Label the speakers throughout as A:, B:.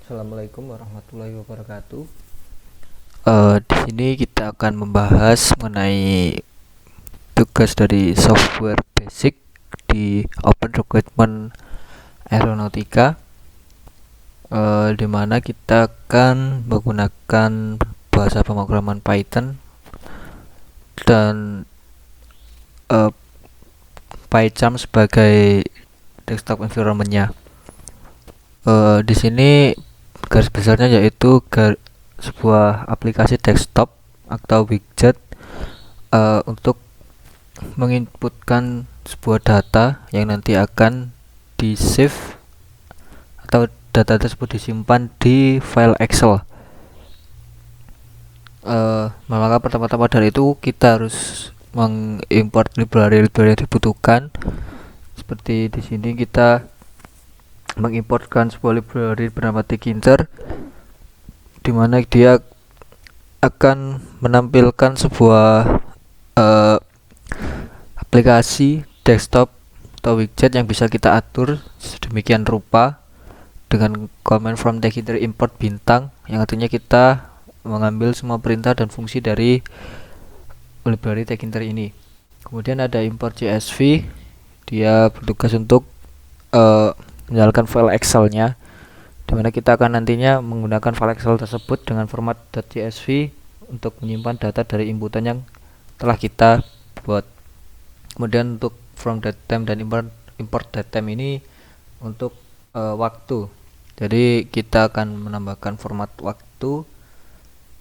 A: Assalamualaikum warahmatullahi wabarakatuh. Di sini kita akan membahas mengenai tugas dari software basic di Open Document Aeronautica, di mana kita akan menggunakan bahasa pemrograman Python dan PyCharm sebagai desktop environment-nya. Di sini garis besarnya yaitu sebuah aplikasi desktop atau widget untuk menginputkan sebuah data yang nanti akan di save atau data tersebut disimpan di file Excel. Maka pertama-tama dari itu kita harus mengimport library yang dibutuhkan. Seperti di sini kita mengimportkan sebuah library bernama Tkinter, di mana dia akan menampilkan sebuah aplikasi desktop atau widget yang bisa kita atur sedemikian rupa dengan command from Tkinter import bintang, yang artinya kita mengambil semua perintah dan fungsi dari library Tkinter ini. Kemudian ada import CSV, dia bertugas untuk menyalakan file Excel-nya, dimana kita akan nantinya menggunakan file Excel tersebut dengan format .csv untuk menyimpan data dari inputan yang telah kita buat. Kemudian untuk from datetime dan import datetime ini untuk waktu, jadi kita akan menambahkan format waktu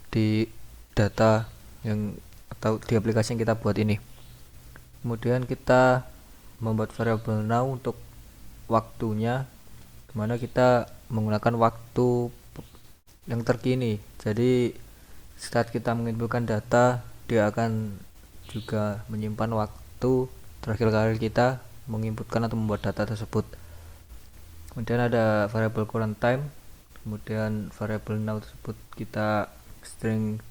A: di data yang atau di aplikasi yang kita buat ini. Kemudian kita membuat variable now untuk waktunya, dimana kita menggunakan waktu yang terkini. Jadi saat kita menginputkan data, dia akan juga menyimpan waktu terakhir kali kita menginputkan atau membuat data tersebut. Kemudian ada variable current time, kemudian variable now tersebut kita string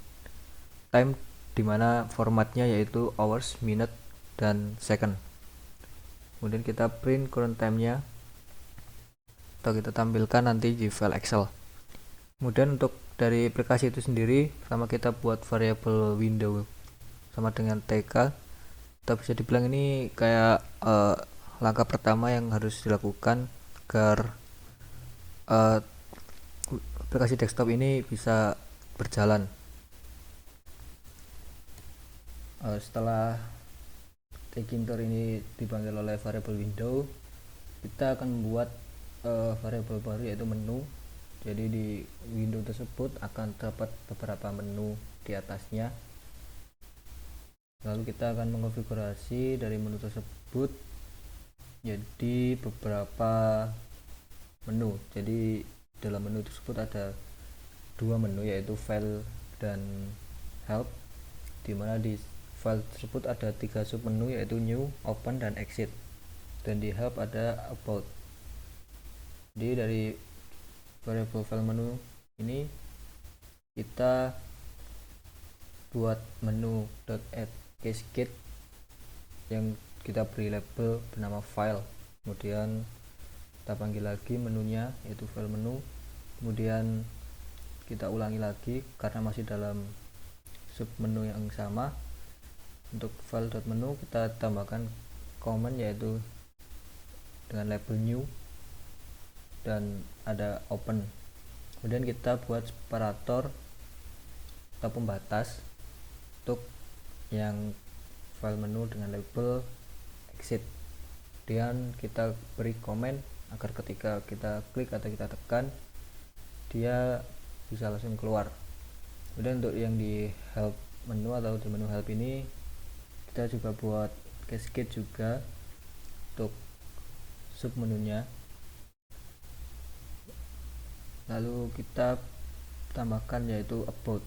A: time, dimana formatnya yaitu hours, minute, dan second. Kemudian kita print current time-nya atau kita tampilkan nanti di file Excel. Kemudian untuk dari aplikasi itu sendiri, pertama kita buat variable window sama dengan TK. Kita bisa dibilang ini kayak langkah pertama yang harus dilakukan agar aplikasi desktop ini bisa berjalan. Setelah Tkinter ini dipanggil oleh variable window, kita akan membuat variable baru yaitu menu. Jadi di window tersebut akan terdapat beberapa menu di atasnya. Lalu kita akan mengkonfigurasi dari menu tersebut jadi beberapa menu. Jadi dalam menu tersebut ada dua menu yaitu file dan help, dimana di file tersebut ada 3 submenu yaitu new, open, dan exit, dan di help ada about. Jadi dari variable file menu ini kita buat menu .add cascade yang kita beri label bernama file. Kemudian kita panggil lagi menunya yaitu file menu, kemudian kita ulangi lagi karena masih dalam submenu yang sama. Untuk file.menu kita tambahkan comment yaitu dengan label new dan ada open. Kemudian kita buat separator atau pembatas untuk yang file menu dengan label exit. Kemudian kita beri comment agar ketika kita klik atau kita tekan dia bisa langsung keluar. Kemudian untuk yang di help menu atau di menu help ini kita juga buat cascade juga untuk submenunya. Lalu kita tambahkan yaitu about.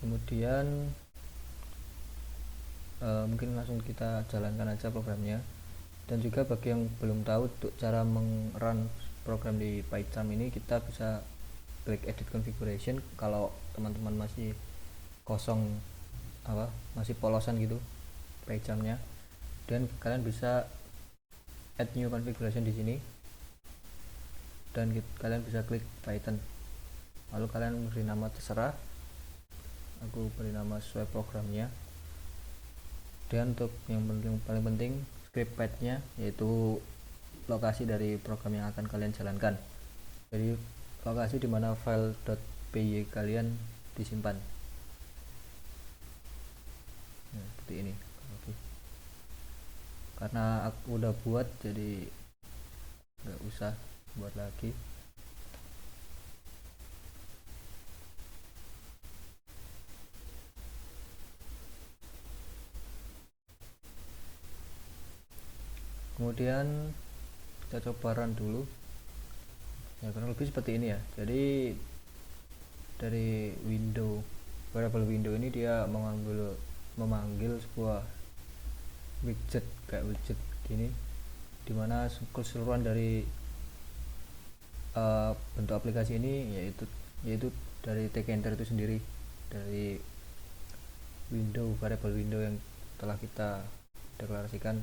A: Kemudian mungkin langsung kita jalankan aja programnya. Dan juga bagi yang belum tahu untuk cara meng-run program di PyCharm ini, kita bisa klik edit configuration kalau teman-teman masih kosong masih polosan gitu PyCharmnya, dan kalian bisa add new configuration di sini dan kalian bisa klik Python, lalu kalian beri nama terserah, aku beri nama sesuai programnya. Dan untuk yang paling penting script path-nya, yaitu lokasi dari program yang akan kalian jalankan, jadi lokasi dimana file .py kalian disimpan. Nah, seperti ini. Karena aku udah buat, jadi nggak usah buat lagi. Kemudian kita coba run dulu ya, kurang lebih seperti ini ya. Jadi dari variable window ini dia memanggil sebuah widget, kayak widget gini, dimana keseluruhan dari bentuk aplikasi ini yaitu dari tkinter itu sendiri, dari variable window yang telah kita deklarasikan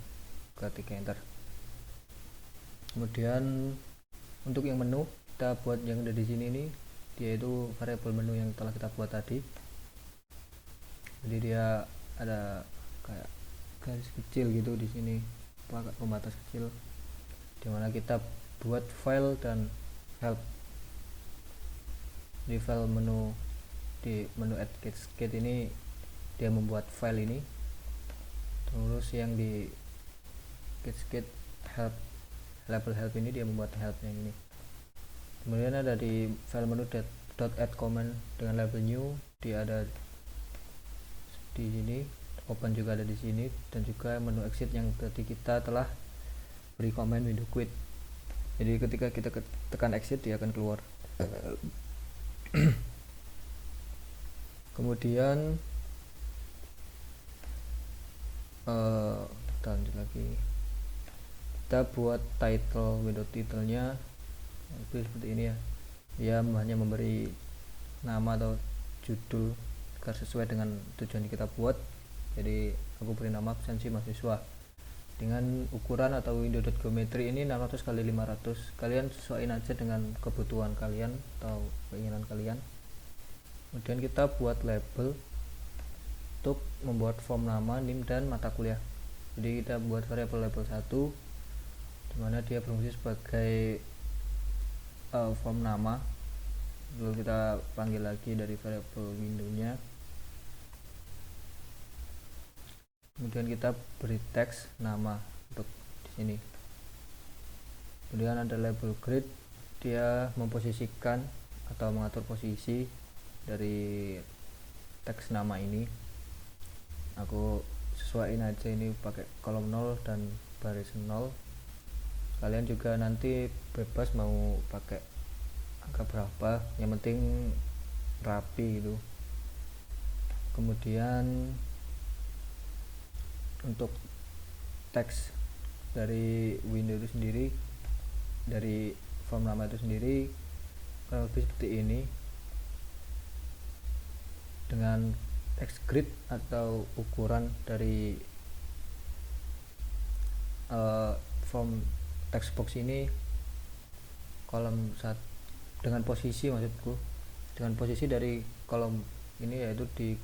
A: ke tkinter. Kemudian untuk yang menu, kita buat yang ada di sini ini, yaitu variable menu yang telah kita buat tadi. Jadi dia ada kayak garis kecil gitu di sini, pembatas kecil, dimana kita buat file dan help. Di file menu, di menu add cascade ini dia membuat file ini, terus yang di cascade help, label help ini dia membuat help yang ini. Kemudian ada di file menu .add comment dengan label new, dia ada di sini, open juga ada di sini, dan juga menu exit yang tadi kita telah beri comment window quit. Jadi ketika kita tekan exit dia akan keluar. Kemudian kita lanjut lagi, kita buat window title-nya seperti ini ya. Dia hanya memberi nama atau judul agar sesuai dengan tujuan yang kita buat. Jadi aku beri nama absensi mahasiswa dengan ukuran atau window.geometry ini 600 x 500. Kalian sesuaiin aja dengan kebutuhan kalian atau keinginan kalian. Kemudian kita buat label untuk membuat form nama, NIM, dan mata kuliah. Jadi kita buat variable label 1 dimana dia berfungsi sebagai form nama. Lalu kita panggil lagi dari variable window-nya. Kemudian kita beri teks nama untuk di sini. Kemudian ada label grid, dia memposisikan atau mengatur posisi dari teks nama ini. Aku sesuaiin aja ini pakai kolom 0 dan baris 0. Kalian juga nanti bebas mau pakai angka berapa, yang penting rapi gitu. Kemudian untuk teks dari window itu sendiri, dari form nama itu sendiri, kurang lebih seperti ini, dengan text grid atau ukuran dari form text box ini, kolom dengan posisi, maksudku dengan posisi dari kolom ini, yaitu di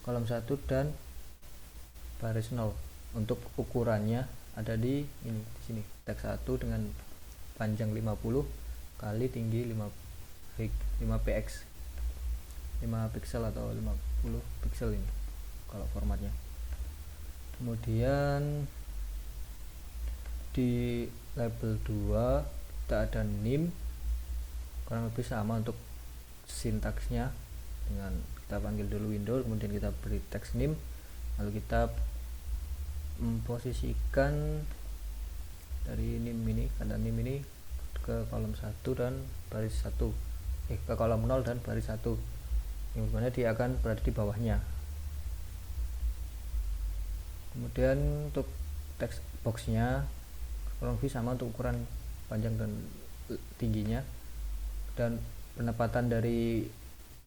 A: kolom 1 dan baris 0. Untuk ukurannya ada di ini, di sini, teks 1 dengan panjang 50 kali tinggi 5 px 5 pixel atau 50 pixel ini kalau formatnya. Kemudian di label 2 kita ada NIM, kurang lebih sama untuk sintaksnya, dengan kita panggil dulu window, kemudian kita beri teks NIM, lalu kita memposisikan dari NIM ini, karena NIM ini ke kolom 1 dan baris 1, ke kolom 0 dan baris 1, yang dimana dia akan berada di bawahnya. Kemudian untuk text boxnya kurang lebih sama untuk ukuran panjang dan tingginya, dan penempatan dari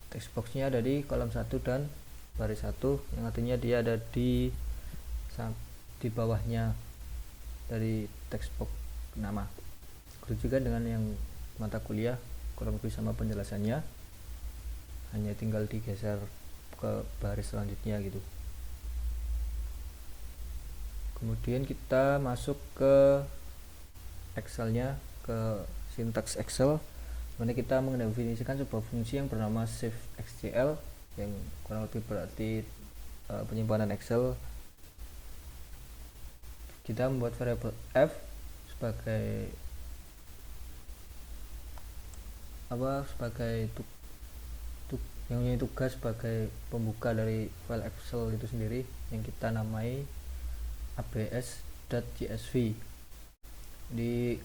A: text boxnya ada di kolom 1 dan baris 1, yang artinya dia ada di bawahnya dari text box nama. Begitu juga dengan yang mata kuliah, kurang lebih sama penjelasannya, hanya tinggal digeser ke baris selanjutnya gitu. Kemudian kita masuk ke Excelnya, ke sintaks Excel, mana kita mendefinisikan sebuah fungsi yang bernama SafeXCL, yang kurang lebih berarti penyimpanan Excel. Kita membuat variabel f sebagai yang punya tugas sebagai pembuka dari file Excel itu sendiri, yang kita namai abs.csv. Di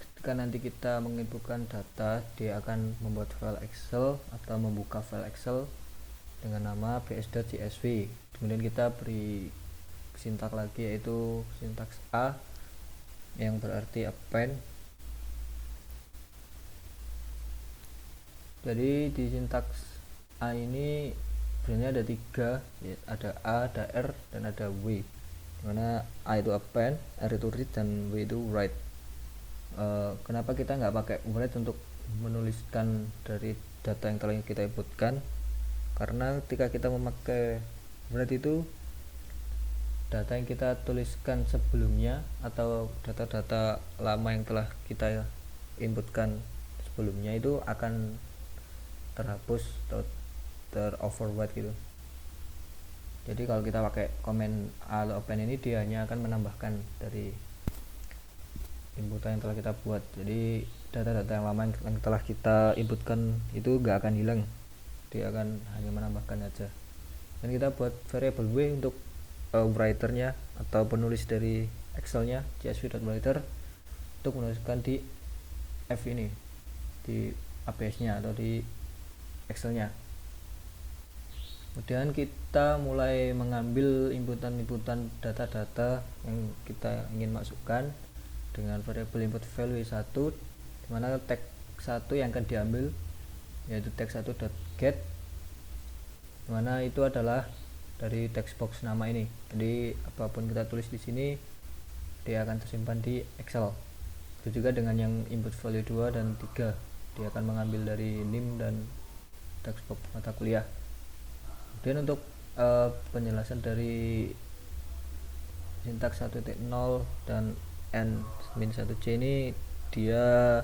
A: ketika nanti kita menginputkan data, dia akan membuat file Excel atau membuka file Excel dengan nama abs.csv. Kemudian kita beri sintaks lagi, yaitu sintaks A yang berarti append. Jadi di sintaks A ini sebenarnya ada 3, ada A, ada R, dan ada W, dimana A itu append, R itu read, dan W itu write. Kenapa kita nggak pakai write untuk menuliskan dari data yang telah kita inputkan? Karena ketika kita memakai write itu, data yang kita tuliskan sebelumnya atau data-data lama yang telah kita inputkan sebelumnya itu akan terhapus atau teroverwrite gitu. Jadi kalau kita pakai komen A atau append ini, dia hanya akan menambahkan dari inputan yang telah kita buat. Jadi data-data yang lama yang telah kita inputkan itu gak akan hilang, dia akan hanya menambahkan aja. Dan kita buat variable W untuk writernya atau penulis dari Excelnya, csv.writer, untuk menuliskan di F ini, di APS-nya atau di Excelnya. Kemudian kita mulai mengambil inputan data-data yang kita ingin masukkan dengan variabel input value 1, dimana tag 1 yang akan diambil yaitu tag 1.get, dimana itu adalah dari text box nama ini. Jadi apapun kita tulis di sini, dia akan tersimpan di Excel. Itu juga dengan yang input value 2 dan 3, dia akan mengambil dari NIM dan text box mata kuliah. Kemudian untuk penjelasan dari sintaks 1.0 dan n-1c ini, dia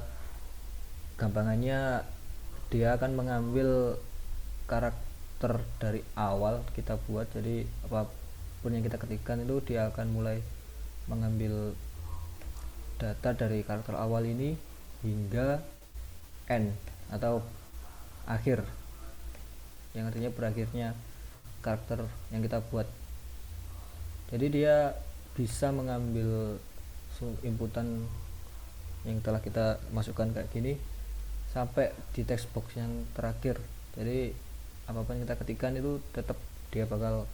A: gampangannya dia akan mengambil karakter dari awal kita buat. Jadi apapun yang kita ketikkan itu dia akan mulai mengambil data dari karakter awal ini hingga n atau akhir, yang artinya berakhirnya karakter yang kita buat. Jadi dia bisa mengambil inputan yang telah kita masukkan kayak gini sampai di text box yang terakhir. Jadi apapun yang kita ketikkan itu tetap dia bakal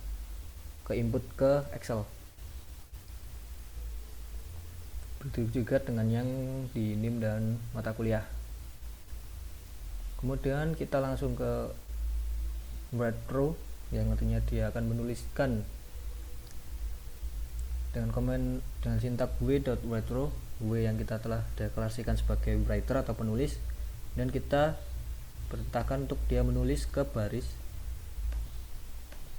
A: ke input ke Excel. Begitu juga dengan yang di NIM dan mata kuliah. Kemudian kita langsung ke write row, yang artinya dia akan menuliskan dengan sintaks w.writeRow, w yang kita telah deklarasikan sebagai writer atau penulis, dan kita perintahkan untuk dia menulis ke baris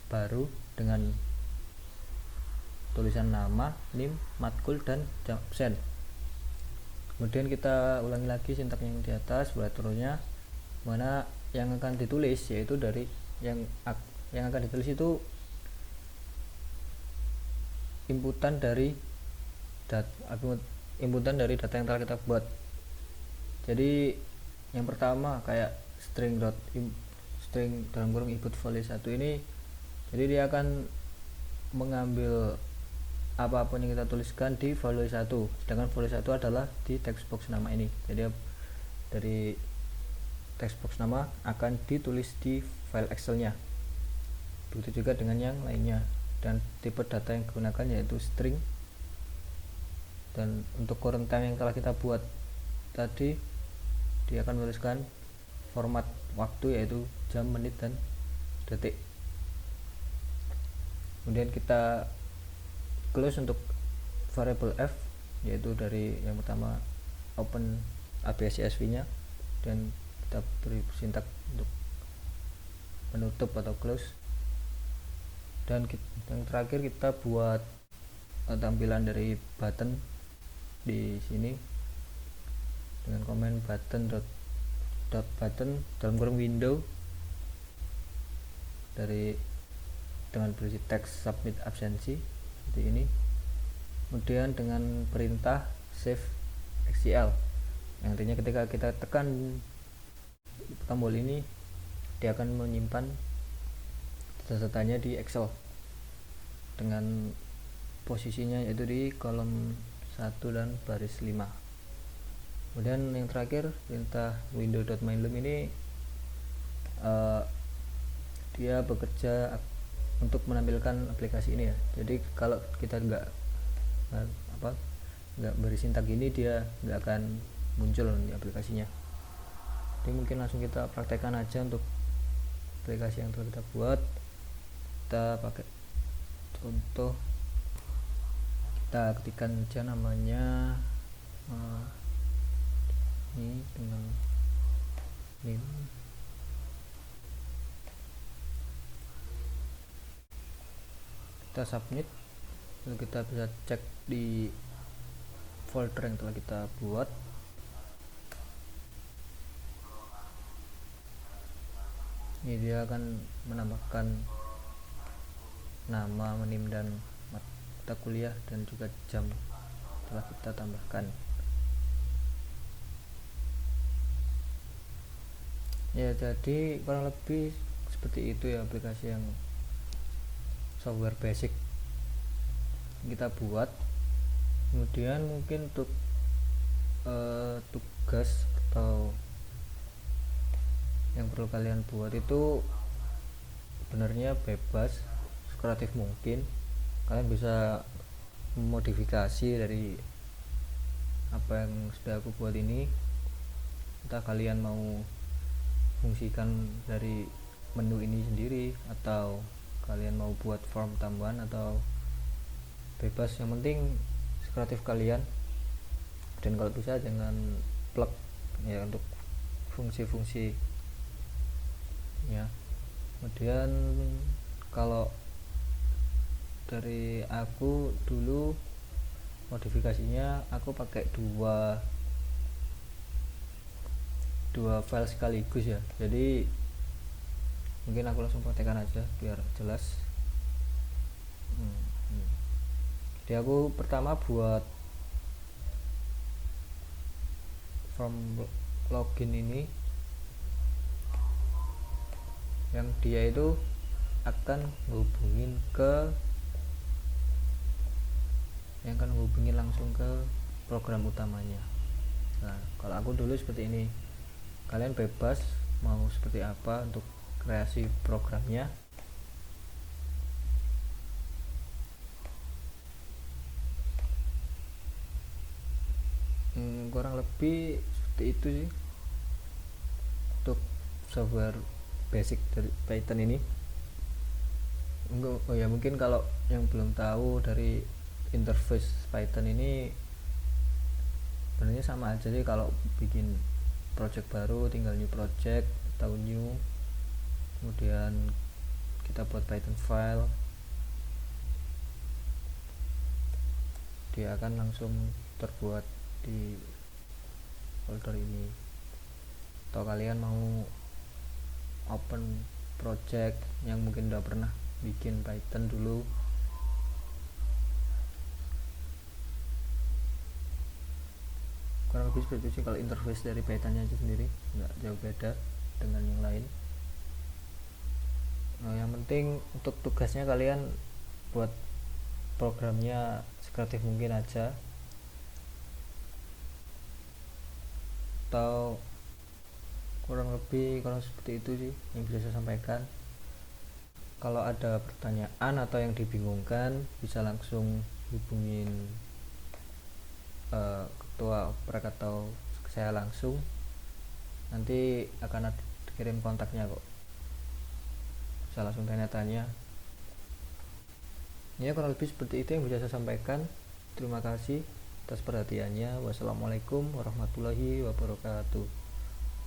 A: baru dengan tulisan nama, NIM, matkul, dan jam absen. Kemudian kita ulangi lagi sintaks yang di atas, write row-nya, mana yang akan ditulis yaitu dari yang akan ditulis itu inputan dari data yang telah kita buat. Jadi yang pertama kayak string dalam kurung input value 1 ini, jadi dia akan mengambil apapun yang kita tuliskan di value 1, sedangkan value 1 adalah di text box nama ini. Jadi dari text box nama akan ditulis di file Excelnya. Begitu juga dengan yang lainnya, dan tipe data yang digunakan yaitu string. Dan untuk current time yang telah kita buat tadi, dia akan menuliskan format waktu yaitu jam, menit, dan detik. Kemudian kita close untuk variable f, yaitu dari yang pertama open abcsv nya, dan kita beri sintak untuk menutup atau close. Dan yang terakhir kita buat tampilan dari button di sini dengan komen button dalam kurung window dengan berisi teks submit absensi seperti ini. Kemudian dengan perintah save xcl, yang artinya ketika kita tekan tombol ini, dia akan menyimpan data-datanya di Excel dengan posisinya yaitu di kolom 1 dan baris 5. Kemudian yang terakhir, perintah window.mainloom ini dia bekerja untuk menampilkan aplikasi ini ya. Jadi kalau kita nggak beri sintak ini, dia nggak akan muncul di aplikasinya. Jadi mungkin langsung kita praktekkan aja untuk aplikasi yang telah kita buat. Kita pakai contoh, kita ketikkan aja namanya ini dengan ini. Kita submit, lalu kita bisa cek di folder yang telah kita buat. Ini dia akan menambahkan nama, menim, dan mata kuliah dan juga jam telah kita tambahkan. Ya, jadi kurang lebih seperti itu ya aplikasi yang software basic kita buat. Kemudian mungkin untuk tugas atau yang perlu kalian buat itu sebenarnya bebas, sekreatif mungkin. Kalian bisa memodifikasi dari apa yang sudah aku buat ini. Entah kalian mau fungsikan dari menu ini sendiri, atau kalian mau buat form tambahan, atau bebas, yang penting kreatif kalian. Dan kalau bisa jangan plug ya untuk fungsi-fungsi ya. Kemudian kalau dari aku dulu modifikasinya, aku pakai dua file sekaligus ya. Jadi mungkin aku langsung praktekkan aja biar jelas. Jadi aku pertama buat form login ini, yang dia itu akan menghubungin langsung ke program utamanya. Nah, kalau aku dulu seperti ini. Kalian bebas mau seperti apa untuk kreasi programnya. Kurang lebih seperti itu sih untuk software basic dari Python ini. Oh ya, mungkin kalau yang belum tahu dari interface Python ini, sebenarnya sama aja sih. Kalau bikin project baru tinggal new project atau new, kemudian kita buat Python file, dia akan langsung terbuat di folder ini. Atau kalian mau open project yang mungkin udah pernah bikin Python dulu, kurang lebih seperti itu sih. Kalau interface dari Pythonnya aja sendiri nggak jauh beda dengan yang lain. Nah, yang penting untuk tugasnya kalian buat programnya sekreatif mungkin aja, atau kurang lebih kalau seperti itu sih yang bisa saya sampaikan. Kalau ada pertanyaan atau yang dibingungkan, bisa langsung hubungin ketua oprek atau saya langsung. Nanti akan ada kirim kontaknya kok, bisa langsung tanya-tanya. Ya, kurang lebih seperti itu yang bisa saya sampaikan. Terima kasih atas perhatiannya. Wassalamualaikum warahmatullahi wabarakatuh.